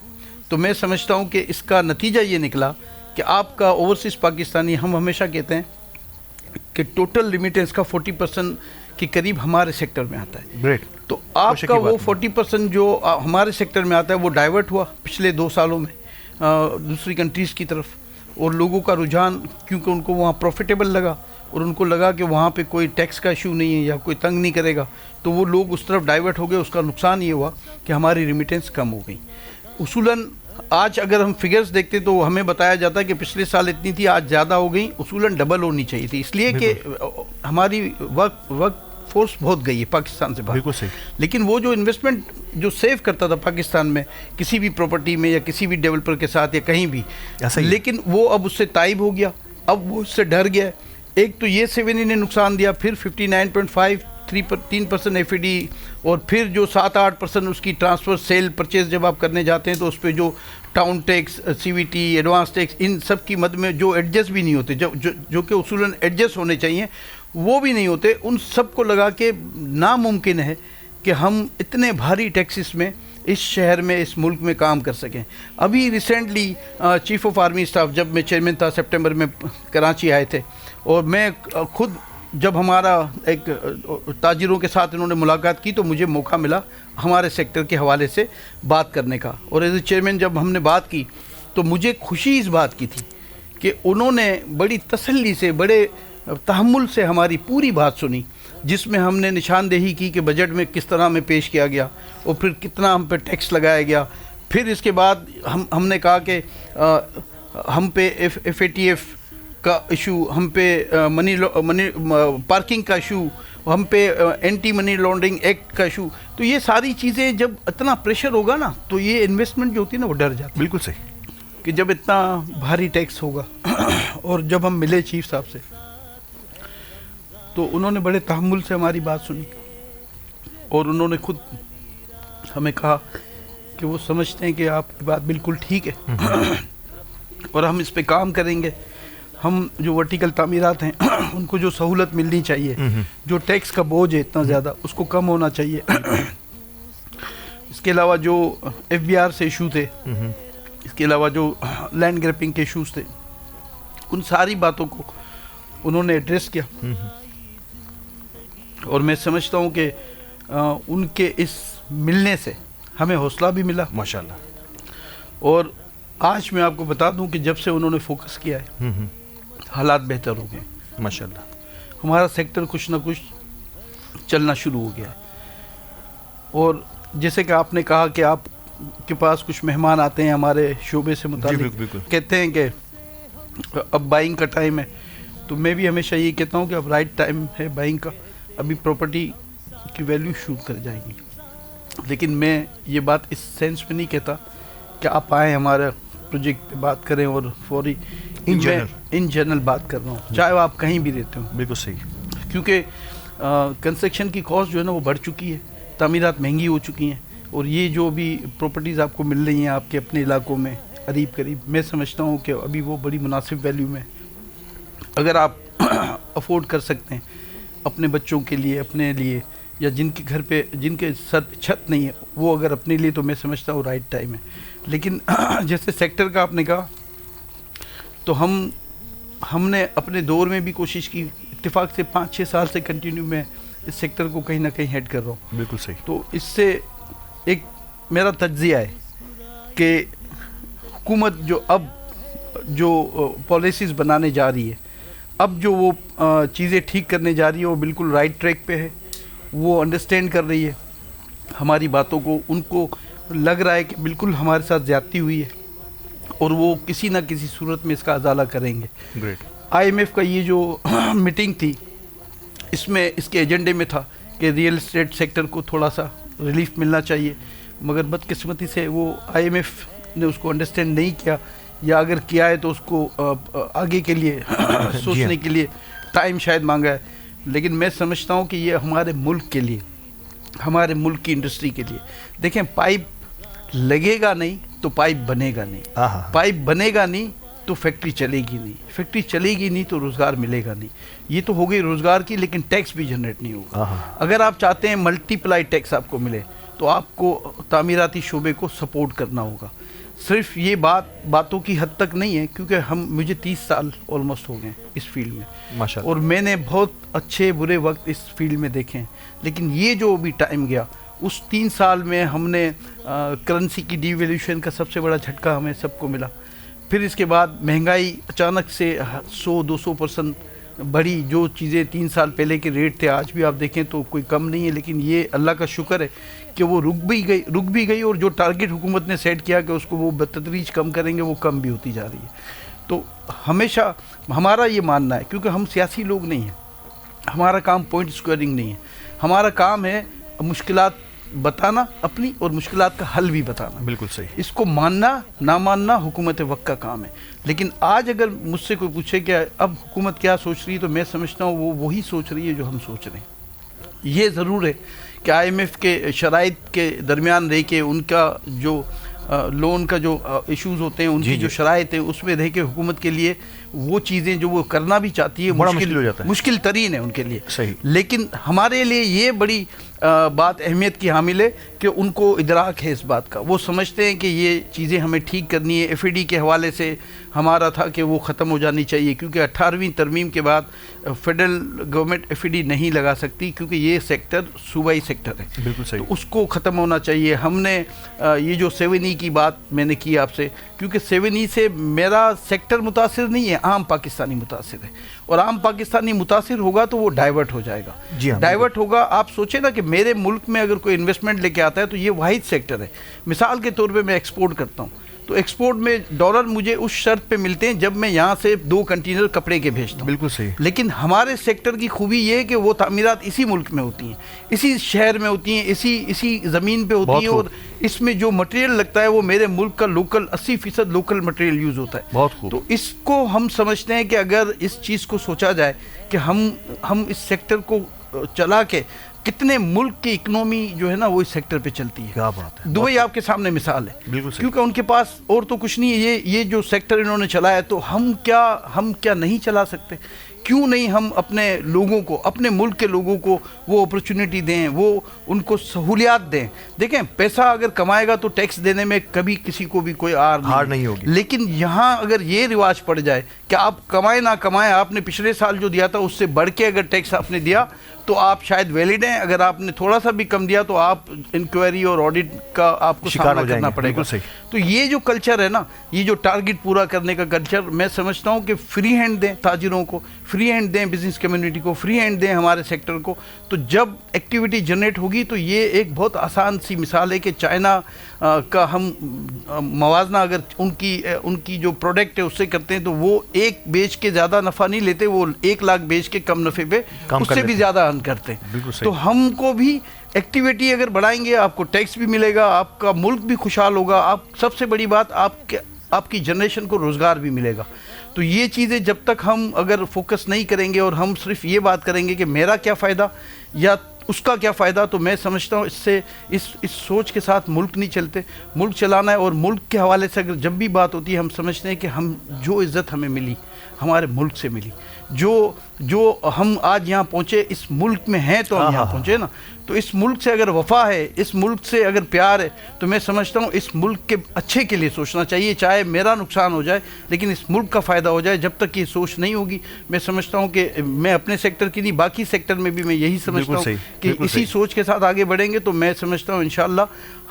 تو میں سمجھتا ہوں کہ اس کا نتیجہ یہ نکلا کہ آپ کا اوورسیز پاکستانی، ہم ہمیشہ کہتے ہیں کہ ٹوٹل ریمیٹنس کا 40% کے قریب ہمارے سیکٹر میں آتا ہے. گریٹ. تو آپ کا وہ 40% جو ہمارے سیکٹر میں آتا ہے وہ ڈائیورٹ ہوا پچھلے 2 سالوں میں دوسری کنٹریز کی طرف، اور لوگوں کا رجحان کیونکہ ان کو وہاں پروفیٹیبل لگا اور ان کو لگا کہ وہاں پہ کوئی ٹیکس کا ایشو نہیں ہے یا کوئی تنگ نہیں کرے گا، تو وہ لوگ اس طرف ڈائیورٹ ہو گئے. اس کا نقصان یہ ہوا کہ ہماری ریمیٹنس کم ہو گئی. اصولاً آج اگر ہم فگرز دیکھتے تو ہمیں بتایا جاتا ہے کہ پچھلے سال اتنی تھی آج زیادہ ہو گئی، اصولاً ڈبل ہونی چاہیے تھی، اس لیے کہ ہماری وقت فورس بہت گئی ہے پاکستان سے باہر. بالکل صحیح. لیکن وہ جو انویسٹمنٹ جو سیو کرتا تھا پاکستان میں کسی بھی پراپرٹی میں یا کسی بھی ڈیولپر کے ساتھ یا کہیں بھی، لیکن وہ اب اس سے تائب ہو گیا، اب وہ اس سے ڈر گیا. ایک تو یہ 7E نے نقصان دیا، پھر 59.5 3% FAD اور پھر جو 7-8% اس کی ٹرانسفر سیل پرچیز جب آپ کرنے جاتے ہیں تو اس پہ جو town tax, CVT, advance tax, ان سب کی مد میں جو ایڈجسٹ بھی نہیں ہوتے, جو کہ اصولاً ایڈجسٹ ہونے چاہیے, وہ بھی نہیں ہوتے. ان سب کو لگا کے ناممکن ہے کہ ہم اتنے بھاری ٹیکسز میں اس شہر میں, اس ملک میں کام کر سکیں. ابھی recently chief of army staff, جب میں چیئرمین تھا, سپٹمبر میں کراچی آئے تھے, اور میں خود جب ہمارا ایک تاجروں کے ساتھ انہوں نے ملاقات کی تو مجھے موقع ملا ہمارے سیکٹر کے حوالے سے بات کرنے کا. اور ایز اے چیئرمین جب ہم نے بات کی تو مجھے خوشی اس بات کی تھی کہ انہوں نے بڑی تسلی سے, بڑے تحمل سے ہماری پوری بات سنی, جس میں ہم نے نشاندہی کی کہ بجٹ میں کس طرح میں پیش کیا گیا اور پھر کتنا ہم پہ ٹیکس لگایا گیا. پھر اس کے بعد ہم نے کہا کہ ہم پہ FATF کا ایشو, ہم پہ منی پارکنگ کا ایشو, ہم پہ اینٹی منی لانڈرنگ ایکٹ کا ایشو. تو یہ ساری چیزیں جب اتنا پریشر ہوگا نا تو یہ انویسٹمنٹ جو ہوتی ہے نا وہ ڈر جاتی ہے. بالکل صحیح کہ جب اتنا بھاری ٹیکس ہوگا. اور جب ہم ملے چیف صاحب سے تو انہوں نے بڑے تحمل سے ہماری بات سنی اور انہوں نے خود ہمیں کہا کہ وہ سمجھتے ہیں کہ آپ کی بات بالکل ٹھیک ہے اور ہم اس پہ کام کریں گے. ہم جو ورٹیکل تعمیرات ہیں ان کو جو سہولت ملنی چاہیے, جو ٹیکس کا بوجھ ہے اتنا زیادہ اس کو کم ہونا چاہیے. اس کے علاوہ جو FBR سے ایشو تھے, اس کے علاوہ جو لینڈ گریپنگ کے ایشوز تھے, ان ساری باتوں کو انہوں نے ایڈریس کیا. اور میں سمجھتا ہوں کہ ان کے اس ملنے سے ہمیں حوصلہ بھی ملا ماشاءاللہ. اور آج میں آپ کو بتا دوں کہ جب سے انہوں نے فوکس کیا ہے حالات بہتر ہو گئے ماشاءاللہ. ہمارا سیکٹر کچھ نہ کچھ چلنا شروع ہو گیا ہے. اور جیسے کہ آپ نے کہا کہ آپ کے پاس کچھ مہمان آتے ہیں ہمارے شعبے سے متعلق, بالکل. کہتے ہیں کہ اب بائنگ کا ٹائم ہے, تو میں بھی ہمیشہ یہ کہتا ہوں کہ اب رائٹ ٹائم ہے بائنگ کا. ابھی پراپرٹی کی ویلیو شوٹ کر جائے گی, لیکن میں یہ بات اس سینس میں نہیں کہتا کہ آپ آئیں ہمارے پروجیکٹ پہ بات کریں اور فوری ان جنرل بات کر رہا ہوں, چاہے آپ کہیں بھی رہتے ہوں. بالکل صحیح. کیونکہ کنسٹرکشن کی کاسٹ جو ہے نا وہ بڑھ چکی ہے, تعمیرات مہنگی ہو چکی ہیں, اور یہ جو بھی پراپرٹیز آپ کو مل رہی ہیں آپ کے اپنے علاقوں میں قریب قریب, میں سمجھتا ہوں کہ ابھی وہ بڑی مناسب ویلیو میں, اگر آپ افورڈ کر سکتے ہیں اپنے بچوں کے لیے, اپنے لیے, یا جن کے گھر پہ, جن کے سر پہ چھت نہیں ہے, وہ اگر اپنے لیے, تو میں سمجھتا ہوں رائٹ ٹائم ہے. لیکن جیسے سیکٹر کا آپ نے کہا, تو ہم نے اپنے دور میں بھی کوشش کی, اتفاق سے 5-6 سال سے کنٹینیو میں اس سیکٹر کو کہیں نہ کہیں ہیڈ کر رہا ہوں. بالکل صحیح. تو اس سے ایک میرا تجزیہ ہے کہ حکومت جو پالیسیز بنانے جا رہی ہے, اب جو وہ چیزیں ٹھیک کرنے جا رہی ہے, وہ بالکل رائٹ ٹریک پہ ہے. وہ انڈرسٹینڈ کر رہی ہے ہماری باتوں کو, ان کو لگ رہا ہے کہ بالکل ہمارے ساتھ زیادتی ہوئی ہے, اور وہ کسی نہ کسی صورت میں اس کا ازالہ کریں گے. گریٹ. IMF کا یہ جو میٹنگ تھی, اس میں اس کے ایجنڈے میں تھا کہ ریئل اسٹیٹ سیکٹر کو تھوڑا سا ریلیف ملنا چاہیے, مگر بدقسمتی سے وہ IMF نے اس کو انڈرسٹینڈ نہیں کیا, یا اگر کیا ہے تو اس کو آگے کے لیے سوچنے کے لیے ٹائم شاید مانگا ہے. لیکن میں سمجھتا ہوں کہ یہ ہمارے ملک کے لیے, ہمارے ملک کی انڈسٹری کے لیے, دیکھیں پائپ لگے گا نہیں تو پائپ بنے گا نہیں, پائپ بنے گا نہیں تو فیکٹری چلے گی نہیں, فیکٹری چلے گی نہیں تو روزگار ملے گا نہیں. یہ تو ہو گئی روزگار کی, لیکن ٹیکس بھی جنریٹ نہیں ہوگا. اگر آپ چاہتے ہیں ملٹی پلائی ٹیکس آپ کو ملے, تو آپ کو تعمیراتی شعبے کو سپورٹ کرنا ہوگا. صرف یہ باتوں کی حد تک نہیں ہے, کیونکہ مجھے 30 سال آلموسٹ ہو گئے اس فیلڈ میں, ماشاءاللہ, اور میں نے بہت اچھے برے وقت اس فیلڈ میں دیکھے ہیں. لیکن یہ جو بھی ٹائم گیا, اس 3 سال میں ہم نے کرنسی کی ڈی ویلیوشن کا سب سے بڑا جھٹکا ہمیں سب کو ملا. پھر اس کے بعد مہنگائی اچانک سے 100-200% بڑھی. جو چیزیں 3 سال پہلے کے ریٹ تھے آج بھی آپ دیکھیں تو کوئی کم نہیں ہے, لیکن یہ اللہ کا شکر ہے کہ وہ رک بھی گئی, اور جو ٹارگٹ حکومت نے سیٹ کیا کہ اس کو وہ بتدریج کم کریں گے, وہ کم بھی ہوتی جا رہی ہے. تو ہمیشہ ہمارا یہ ماننا ہے, کیونکہ ہم سیاسی لوگ نہیں ہیں, ہمارا کام پوائنٹ اسکوئرنگ نہیں ہے, ہمارا کام ہے مشکلات بتانا اپنی, اور مشکلات کا حل بھی بتانا. بالکل صحیح. اس کو ماننا نہ ماننا حکومت وقت کا کام ہے. لیکن آج اگر مجھ سے کوئی پوچھے کہ اب حکومت کیا سوچ رہی ہے, تو میں سمجھتا ہوں وہ وہی سوچ رہی ہے جو ہم سوچ رہے ہیں. یہ ضرور ہے کہ IMF کے شرائط کے درمیان رہ کے ان کا جو لون کا جو ایشوز ہوتے ہیں ان کی جو شرائط ہیں اس میں رہ کے حکومت کے لیے وہ چیزیں جو وہ کرنا بھی چاہتی ہے بڑا مشکل ہو جاتا ہے، مشکل ترین ہے ان کے لیے. صحیح. لیکن ہمارے لیے یہ بڑی بات اہمیت کی حامل ہے کہ ان کو ادراک ہے اس بات کا. وہ سمجھتے ہیں کہ یہ چیزیں ہمیں ٹھیک کرنی ہے. FAD کے حوالے سے ہمارا تھا کہ وہ ختم ہو جانی چاہیے کیونکہ 18ویں ترمیم کے بعد فیڈرل گورنمنٹ FAD نہیں لگا سکتی کیونکہ یہ سیکٹر صوبائی سیکٹر ہے. بالکل صحیح. تو اس کو ختم ہونا چاہیے. ہم نے یہ جو 7E کی بات میں نے کی آپ سے, کیونکہ 7E سے میرا سیکٹر متاثر نہیں ہے, عام پاکستانی متاثر ہے, اور عام پاکستانی متاثر ہوگا تو وہ ڈائیورٹ ہو جائے گا. جی ہاں, ڈائیورٹ ہوگا. آپ سوچیں نا کہ میرے ملک میں اگر کوئی انویسٹمنٹ لے کے آتا ہے تو یہ واحد سیکٹر ہے. مثال کے طور پہ میں ایکسپورٹ کرتا ہوں تو ایکسپورٹ میں ڈالر مجھے اس شرط پہ ملتے ہیں جب میں یہاں سے 2 کنٹینر کپڑے کے بھیجتا ہوں. بالکل صحیح. لیکن ہمارے سیکٹر کی خوبی یہ ہے کہ وہ تعمیرات اسی ملک میں ہوتی ہیں, اسی شہر میں ہوتی ہیں, اسی زمین پہ ہوتی ہیں, اور اس میں جو مٹیریل لگتا ہے وہ میرے ملک کا لوکل 80% لوکل مٹیریل یوز ہوتا ہے. بہت خوب. تو اس کو ہم سمجھتے ہیں کہ اگر اس چیز کو سوچا جائے کہ ہم اس سیکٹر کو چلا کے کتنے ملک کی اکنومی جو ہے نا وہ اس سیکٹر پہ چلتی ہے. کیا بات ہے. دبئی آپ کے سامنے مثال ہے. بالکل صحیح. کیونکہ ان کے پاس اور تو کچھ نہیں ہے, یہ جو سیکٹر انہوں نے چلایا, تو ہم کیا نہیں چلا سکتے؟ کیوں نہیں ہم اپنے لوگوں کو, اپنے ملک کے لوگوں کو وہ اپرچونٹی دیں, وہ ان کو سہولیات دیں. دیکھیں پیسہ اگر کمائے گا تو ٹیکس دینے میں کبھی کسی کو بھی کوئی ہار نہیں ہوگی. لیکن یہاں اگر یہ رواج پڑ جائے کہ آپ کمائیں نہ کمائیں, آپ نے پچھلے سال جو دیا تھا اس سے بڑھ کے اگر ٹیکس آپ نے دیا تو آپ شاید ویلڈ ہیں, اگر آپ نے تھوڑا سا بھی کم دیا تو آپ انکوائری اور آڈٹ کا آپ کو سامنا کرنا پڑے گا. تو یہ جو کلچر ہے نا, یہ جو ٹارگٹ پورا کرنے کا کلچر, میں سمجھتا ہوں کہ فری ہینڈ دیں تاجروں کو, فری ہینڈ دیں بزنس کمیونٹی کو, فری ہینڈ دیں ہمارے سیکٹر کو. تو جب ایکٹیویٹی جنریٹ ہوگی تو یہ ایک بہت آسان سی مثال ہے کہ چائنا کا ہم موازنہ اگر ان کی جو پروڈکٹ ہے اس سے کرتے ہیں تو وہ 1 بیچ کے زیادہ نفع نہیں لیتے, وہ 1 لاکھ بیچ کے کم نفع پہ اس سے بھی زیادہ ارن کرتے ہیں. تو ہم کو بھی ایکٹیویٹی اگر بڑھائیں گے, آپ کو ٹیکس بھی ملے گا, آپ کا ملک بھی خوشحال ہوگا, آپ سب سے بڑی بات آپ کی جنریشن کو روزگار بھی ملے گا. تو یہ چیزیں جب تک ہم اگر فوکس نہیں کریں گے اور ہم صرف یہ بات کریں گے کہ میرا کیا فائدہ یا اس کا کیا فائدہ, تو میں سمجھتا ہوں اس سے اس سوچ کے ساتھ ملک نہیں چلتے. ملک چلانا ہے, اور ملک کے حوالے سے اگر جب بھی بات ہوتی ہے ہم سمجھتے ہیں کہ ہم جو عزت ہمیں ملی ہمارے ملک سے ملی, جو ہم آج یہاں پہنچے اس ملک میں ہیں تو ہم یہاں پہنچے نا. تو اس ملک سے اگر وفا ہے, اس ملک سے اگر پیار ہے, تو میں سمجھتا ہوں اس ملک کے اچھے کے لیے سوچنا چاہیے, چاہے میرا نقصان ہو جائے لیکن اس ملک کا فائدہ ہو جائے. جب تک یہ سوچ نہیں ہوگی, میں سمجھتا ہوں کہ میں اپنے سیکٹر کی نہیں باقی سیکٹر میں بھی میں یہی سمجھتا ہوں کہ اسی سوچ کے ساتھ آگے بڑھیں گے تو میں سمجھتا ہوں انشاءاللہ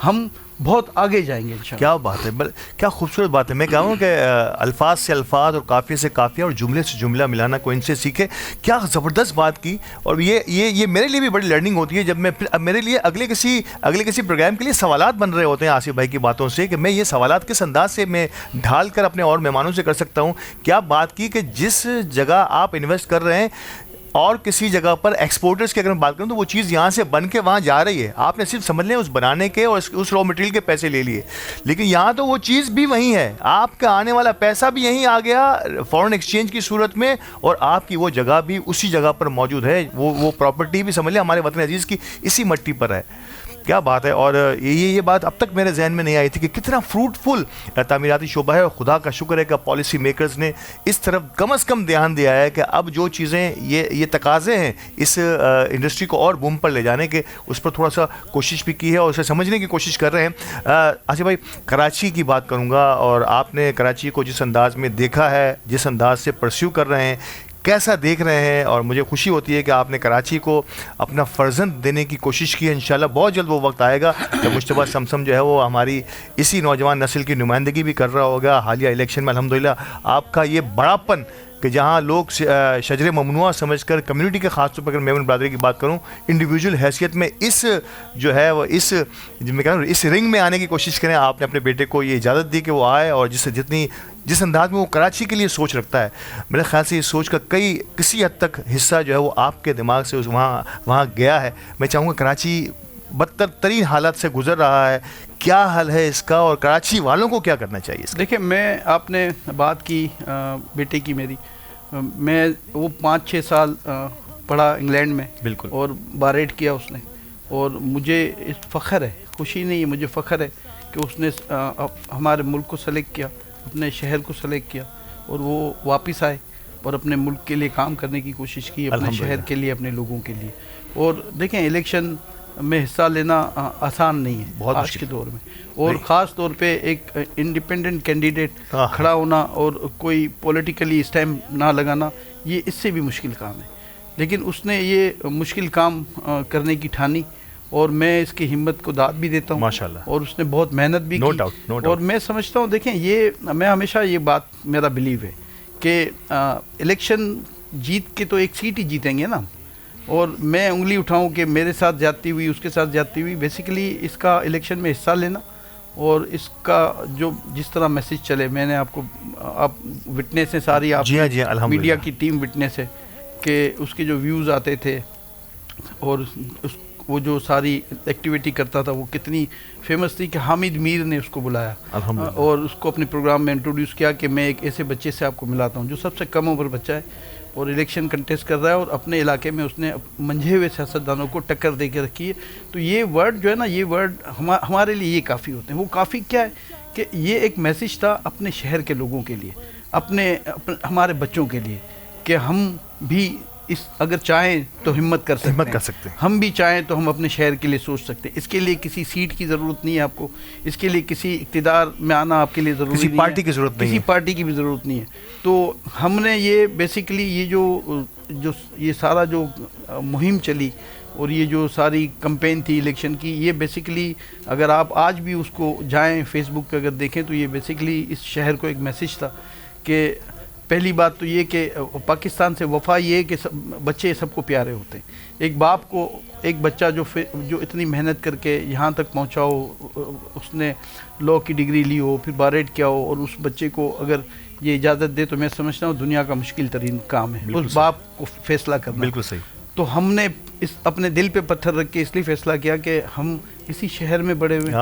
ہم بہت آگے جائیں گے انشاءاللہ. کیا بات ہے, کیا خوبصورت بات ہے. میں کہوں کہ الفاظ سے الفاظ اور قافیے سے قافیہ اور جملے سے جملہ ملانا کوئی ان سے سیکھے. کیا زبردست بات کی. اور یہ میرے لیے بھی بڑی لرننگ ہوتی ہے جب میں پھر اب میرے لیے اگلے کسی پروگرام کے لیے سوالات بن رہے ہوتے ہیں آصف بھائی کی باتوں سے کہ میں یہ سوالات کس انداز سے میں ڈھال کر اپنے اور مہمانوں سے کر سکتا ہوں. کیا بات کی کہ جس جگہ آپ انویسٹ کر رہے ہیں اور کسی جگہ پر ایکسپورٹرز کی اگر میں بات کروں تو وہ چیز یہاں سے بن کے وہاں جا رہی ہے. آپ نے صرف سمجھ لیں اس بنانے کے اور اس را مٹیریل کے پیسے لے لیے, لیکن یہاں تو وہ چیز بھی وہیں ہے, آپ کا آنے والا پیسہ بھی یہیں آ گیا فورن ایکسچینج کی صورت میں, اور آپ کی وہ جگہ بھی اسی جگہ پر موجود ہے. وہ پراپرٹی بھی سمجھ لیں ہمارے وطن عزیز کی اسی مٹی پر ہے. کیا بات ہے. اور یہ بات اب تک میرے ذہن میں نہیں آئی تھی کہ کتنا فروٹفل تعمیراتی شعبہ ہے, اور خدا کا شکر ہے کہ پالیسی میکرز نے اس طرف کم از کم دھیان دیا ہے کہ اب جو چیزیں یہ تقاضے ہیں اس انڈسٹری کو اور بوم پر لے جانے کے, اس پر تھوڑا سا کوشش بھی کی ہے اور اسے سمجھنے کی کوشش کر رہے ہیں. آصف بھائی, کراچی کی بات کروں گا, اور آپ نے کراچی کو جس انداز میں دیکھا ہے, جس انداز سے پرسیو کر رہے ہیں, کیسا دیکھ رہے ہیں, اور مجھے خوشی ہوتی ہے کہ آپ نے کراچی کو اپنا فرزند دینے کی کوشش کی ہے. انشاءاللہ بہت جلد وہ وقت آئے گا کہ مجتبیٰ سمسم جو ہے وہ ہماری اسی نوجوان نسل کی نمائندگی بھی کر رہا ہوگا. حالیہ الیکشن میں الحمدللہ آپ کا یہ بڑاپن کہ جہاں لوگ شجر ممنوعہ سمجھ کر کمیونٹی کے خاص طور پر اگر میمن برادری کی بات کروں انڈیویجول حیثیت میں اس جو ہے وہ اس رنگ میں آنے کی کوشش کریں. آپ نے اپنے بیٹے کو یہ اجازت دی کہ وہ آئے, اور جس انداز میں وہ کراچی کے لیے سوچ رکھتا ہے, میرے خیال سے اس سوچ کا کسی حد تک حصہ جو ہے وہ آپ کے دماغ سے وہاں گیا ہے. میں چاہوں گا کراچی بدتر ترین حالات سے گزر رہا ہے, کیا حل ہے اس کا, اور کراچی والوں کو کیا کرنا چاہیے اس کا؟ دیکھیں, آپ نے بات کی بیٹے کی, میں وہ 5-6 سال پڑھا انگلینڈ میں بالکل. اور بار-8 کیا اس نے, اور مجھے اس فخر ہے, خوشی نہیں ہے, مجھے فخر ہے کہ اس نے ہمارے ملک کو سلیکٹ کیا, اپنے شہر کو سلیکٹ کیا, اور وہ واپس آئے اور اپنے ملک کے لیے کام کرنے کی کوشش کی, اپنے شہر کے لیے, اپنے لوگوں کے لیے. اور دیکھیں الیکشن میں حصہ لینا آسان نہیں ہے بہت آج کے دور میں, اور خاص طور پہ ایک انڈیپینڈنٹ کینڈیڈیٹ کھڑا ہونا اور کوئی پولیٹیکلی اسٹیمپ نہ لگانا, یہ اس سے بھی مشکل کام ہے. لیکن اس نے یہ مشکل کام کرنے کی ٹھانی, اور میں اس کی ہمت کو داد بھی دیتا ہوں ماشاءاللہ, اور اس نے بہت محنت بھی کی. اور میں سمجھتا ہوں, دیکھیں یہ میں ہمیشہ یہ بات میرا بلیو ہے کہ الیکشن جیت کے تو ایک سیٹ ہی جیتیں گے نا, اور میں انگلی اٹھاؤں کہ میرے ساتھ زیادتی ہوئی, اس کے ساتھ زیادتی ہوئی, بیسیکلی اس کا الیکشن میں حصہ لینا اور اس کا جو جس طرح میسیج چلے, میں نے آپ وٹنس ہیں ساری, آپ میڈیا کی ٹیم وٹنس ہے کہ اس کے جو ویوز آتے تھے اور وہ جو ساری ایکٹیویٹی کرتا تھا وہ کتنی فیمس تھی کہ حامد میر نے اس کو بلایا اور اس کو اپنے پروگرام میں انٹروڈیوس کیا کہ میں ایک ایسے بچے سے آپ کو ملاتا ہوں جو سب سے کم عمر بچہ ہے اور الیکشن کنٹیسٹ کر رہا ہے, اور اپنے علاقے میں اس نے منجھے ہوئے سیاستدانوں کو ٹکر دے کے رکھی ہے. تو یہ ورڈ جو ہے نا, یہ ورڈ ہمارے لیے یہ کافی ہوتے ہیں. وہ کافی کیا ہے کہ یہ ایک میسیج تھا اپنے شہر کے لوگوں کے لیے, اپنے ہمارے بچوں کے لیے, کہ ہم بھی اگر چاہیں تو ہمت کر سکتے ہیں, ہم بھی چاہیں تو ہم اپنے شہر کے لیے سوچ سکتے ہیں. اس کے لیے کسی سیٹ کی ضرورت نہیں ہے آپ کو, اس کے لیے کسی اقتدار میں آنا آپ کے لیے ضروری نہیں ہے, کسی پارٹی کی ضرورت نہیں ہے, کسی پارٹی کی بھی ضرورت نہیں ہے. تو ہم نے یہ بیسیکلی یہ جو یہ سارا جو مہم چلی اور یہ جو ساری کمپین تھی الیکشن کی, یہ بیسیکلی اگر آپ آج بھی اس کو جائیں فیس بک پہ اگر دیکھیں تو یہ بیسیکلی اس شہر کو ایک میسیج تھا کہ پہلی بات تو یہ کہ پاکستان سے وفا یہ ہے کہ بچے سب کو پیارے ہوتے ہیں. ایک باپ کو ایک بچہ جو اتنی محنت کر کے یہاں تک پہنچا ہو, اس نے لاء کی ڈگری لی ہو, پھر بار-8 کیا ہو, اور اس بچے کو اگر یہ اجازت دے تو میں سمجھتا ہوں دنیا کا مشکل ترین کام ہے اس باپ کو فیصلہ کرنا. بالکل صحیح. تو ہم نے اپنے دل پہ پتھر رکھ کے اس لیے فیصلہ کیا کہ ہم اسی شہر میں بڑے ہوئے,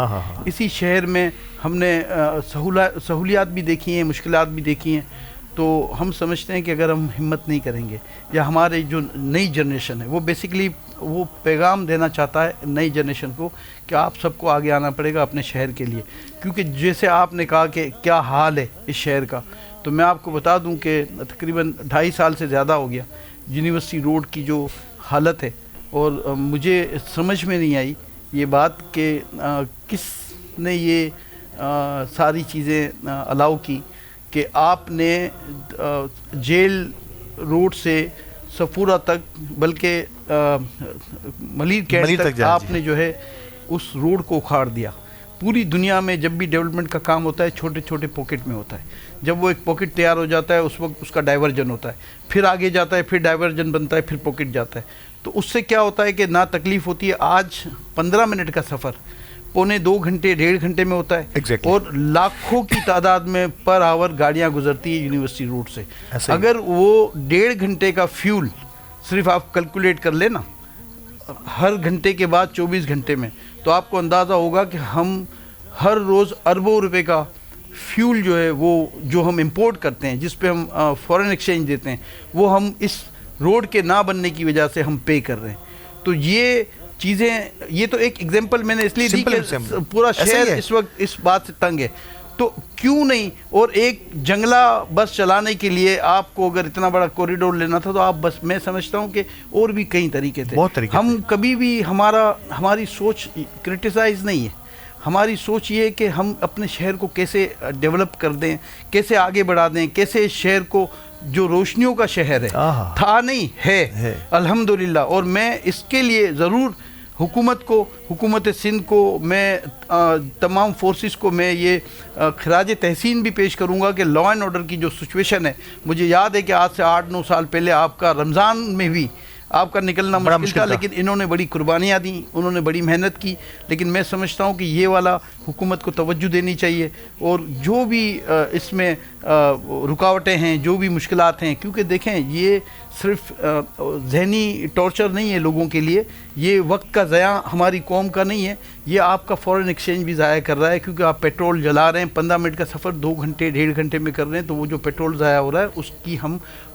اسی شہر میں ہم نے سہولیات بھی دیکھی ہیں, مشکلات بھی دیکھی ہیں. تو ہم سمجھتے ہیں کہ اگر ہم ہمت نہیں کریں گے, یا ہمارے جو نئی جنریشن ہے وہ بیسیکلی وہ پیغام دینا چاہتا ہے نئی جنریشن کو کہ آپ سب کو آگے آنا پڑے گا اپنے شہر کے لیے. کیونکہ جیسے آپ نے کہا کہ کیا حال ہے اس شہر کا, تو میں آپ کو بتا دوں کہ تقریباً 2.5 سال سے زیادہ ہو گیا یونیورسٹی روڈ کی جو حالت ہے, اور مجھے سمجھ میں نہیں آئی یہ بات کہ کس نے یہ ساری چیزیں الاؤ کی کہ آپ نے جیل روڈ سے صفورہ تک, بلکہ ملیر کینٹ تک آپ نے جو ہے اس روڈ کو اکھاڑ دیا. پوری دنیا میں جب بھی ڈیولپمنٹ کا کام ہوتا ہے چھوٹے چھوٹے پاکٹ میں ہوتا ہے. جب وہ ایک پاکٹ تیار ہو جاتا ہے اس وقت اس کا ڈائیورجن ہوتا ہے, پھر آگے جاتا ہے, پھر ڈائیورجن بنتا ہے, پھر پاکٹ جاتا ہے. تو اس سے کیا ہوتا ہے کہ نہ تکلیف ہوتی ہے. آج 15 منٹ کا سفر 1.25 گھنٹے 1.5 گھنٹے میں ہوتا ہے, اور لاکھوں کی تعداد میں پر آور گاڑیاں گزرتی ہیں یونیورسٹی روڈ سے. اگر وہ 1.5 گھنٹے کا فیول صرف آپ کیلکولیٹ کر لیں نا ہر گھنٹے کے بعد 24 گھنٹے میں, تو آپ کو اندازہ ہوگا کہ ہم ہر روز اربوں روپے کا فیول جو ہے وہ جو ہم امپورٹ کرتے ہیں, جس پہ ہم فورن ایکسچینج دیتے ہیں, وہ ہم اس روڈ کے نہ بننے کی وجہ سے ہم پے کر رہے ہیں. تو یہ چیزیں, یہ تو ایک ایگزامپل میں نے اس لیے دی کہ پورا شہر اس وقت اس بات سے تنگ ہے. تو کیوں نہیں, اور ایک جنگلہ بس چلانے کے لیے آپ کو اگر اتنا بڑا کوریڈور لینا تھا تو آپ بس, میں سمجھتا ہوں کہ اور بھی کئی طریقے تھے. ہم کبھی بھی ہماری سوچ کرٹیسائز نہیں ہے, ہماری سوچ یہ ہے کہ ہم اپنے شہر کو کیسے ڈیولپ کر دیں, کیسے آگے بڑھا دیں, کیسے شہر کو جو روشنیوں کا شہر ہے تھا نہیں ہے الحمدللہ. اور میں اس کے لیے ضرور حکومت سندھ کو, میں تمام فورسز کو میں یہ خراج تحسین بھی پیش کروں گا کہ لا اینڈ آرڈر کی جو سچویشن ہے, مجھے یاد ہے کہ آج سے 8-9 سال پہلے آپ کا رمضان میں بھی آپ کا نکلنا مشکل تھا, لیکن انہوں نے بڑی قربانیاں دیں, انہوں نے بڑی محنت کی. لیکن میں سمجھتا ہوں کہ یہ والا حکومت کو توجہ دینی چاہیے, اور جو بھی اس میں رکاوٹیں ہیں, جو بھی مشکلات ہیں, کیونکہ دیکھیں یہ صرف ذہنی ٹارچر نہیں ہے لوگوں کے لیے, یہ وقت کا ضیاع ہماری قوم کا نہیں ہے, یہ آپ کا فورن ایکسچینج بھی ضائع کر رہا ہے. کیونکہ آپ پیٹرول جلا رہے ہیں, 15 منٹ کا سفر 2 گھنٹے 1.5 گھنٹے میں کر رہے ہیں, تو وہ جو پیٹرول ضائع ہو رہا ہے اس کی ہم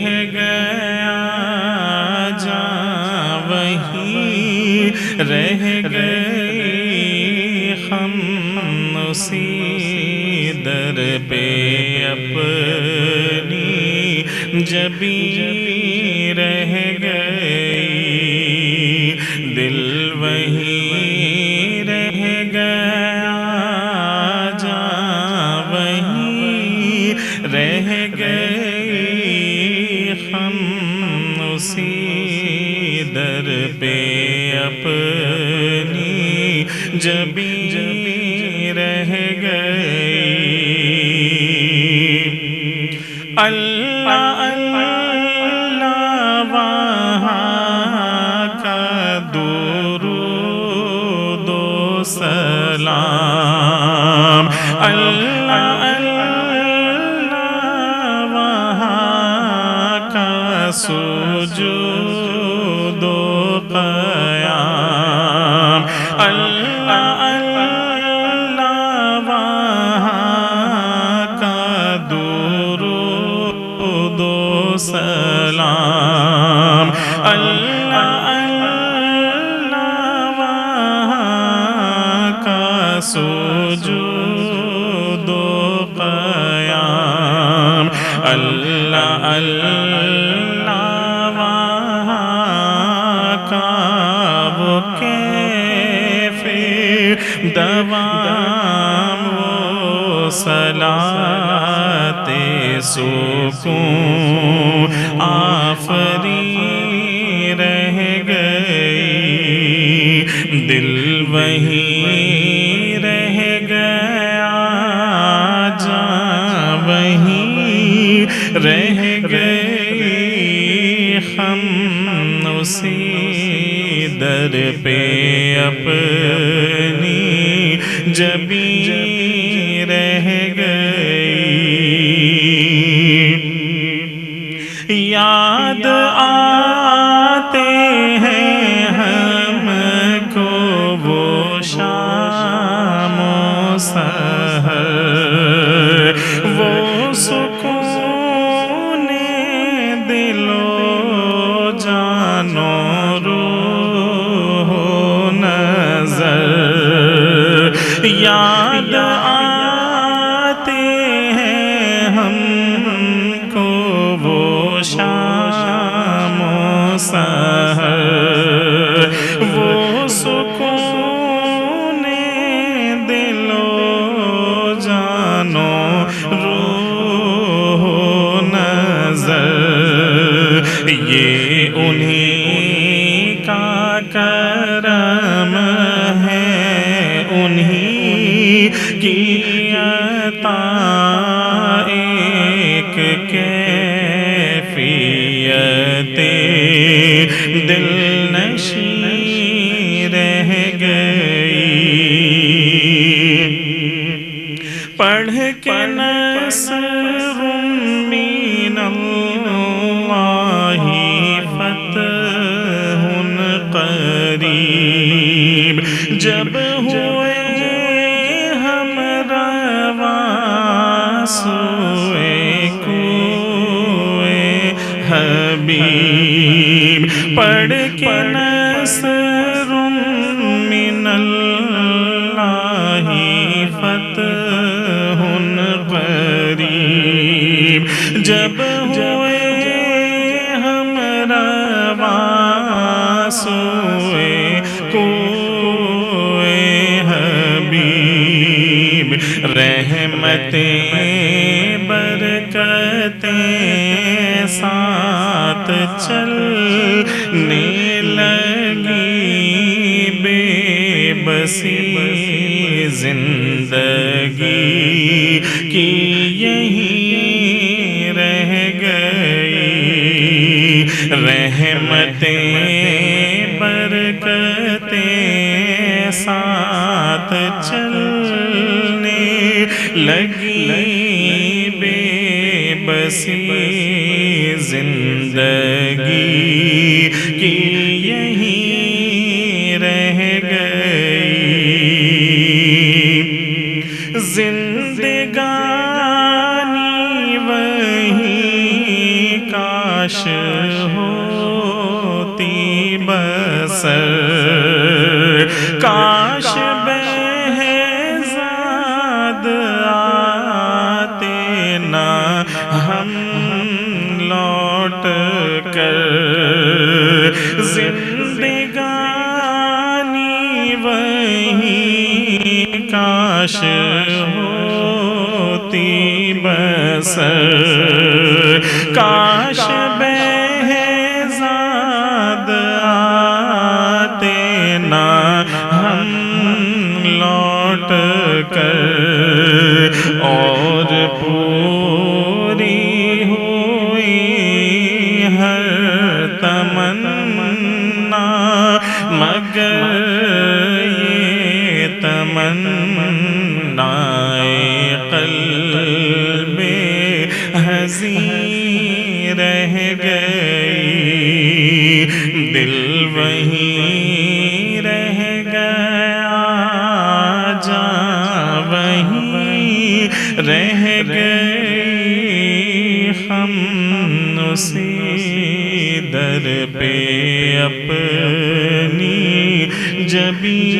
رہ گیا جاں وہی رہ گئی ہم اسی در پہ اپنی جبی رہ گئی دل وہی رہ گیا جاں وہی رہ گئی ہم اسی در پہ اپنی جبی رہ گئی اللہ اللہ وہاں کا درود و سلام اللہ اللہ وہاں کا سجود و قیام اللہ اللہ وہاں کا درود و سلام اللہ اللہ وہاں کا سجود و قیام اللہ اللہ وہاں کا وہ کیف دوام و صلاۃ سکون آفری رہ گئی دل وہی رہ گیا جاں وہی رہ گئی ہم اسی در پہ اپنی جبی رہ گئی یاد آتے ہیں ہم کو وہ شام و سحر وہ سکون دل و جان و روح و نظر یاد آتے ہیں ہم کو وہ شام و سحر وہ سکون دل و جان و روح و نظر یہ انہیں کا کرم ہے انہیں کی عطا ایک کیفیت دل نشیں رہ گئی پڑھ کے نصر من اللہ فتح قریب جب ہوئے ہم رواں سوئے کوئے حبیب پڑھ کے نصر من اللہ فتح قریب جب ہوئے ہم رواں سوئے کوئے حبیب رحمتیں برکتیں ساتھ چلنے لگی بے بسی زندگی کی یہیں رہ گئی رحمتیں برکتیں ساتھ چلنے لگی بے بسی زندگی کی یہیں رہ گئی زندگانی وہیں کا کاش ہوتی بسر، کاش بہزاد آتے نہ ہم لوٹ کر، زندگانی وہی کاش ہوتی بسر، کاش بہزاد آتے نہ ہم لوٹ کر، اور پوری ہوئی ہر تمنا، مگر یہ تمنائے قلب حزین رہ گئی، دل وہیں رہ گیا، جاں وہیں رہ گئی، ہم اسی در پہ اپنی جبیں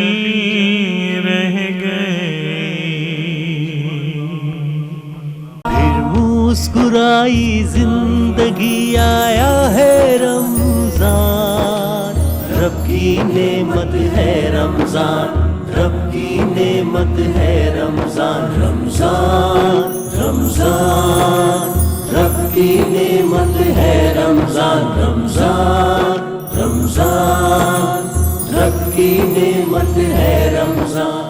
رہ گئی۔ پھر مسکرائی زندگی، آیا ہے رمضان، رب کی نعمت ہے رمضان، رب کی نعمت ہے رمضان، رمضان رمضان، رب کی نعمت ہے رمضان، رمضان رمضان، رب کی نعمت ہے رمضان۔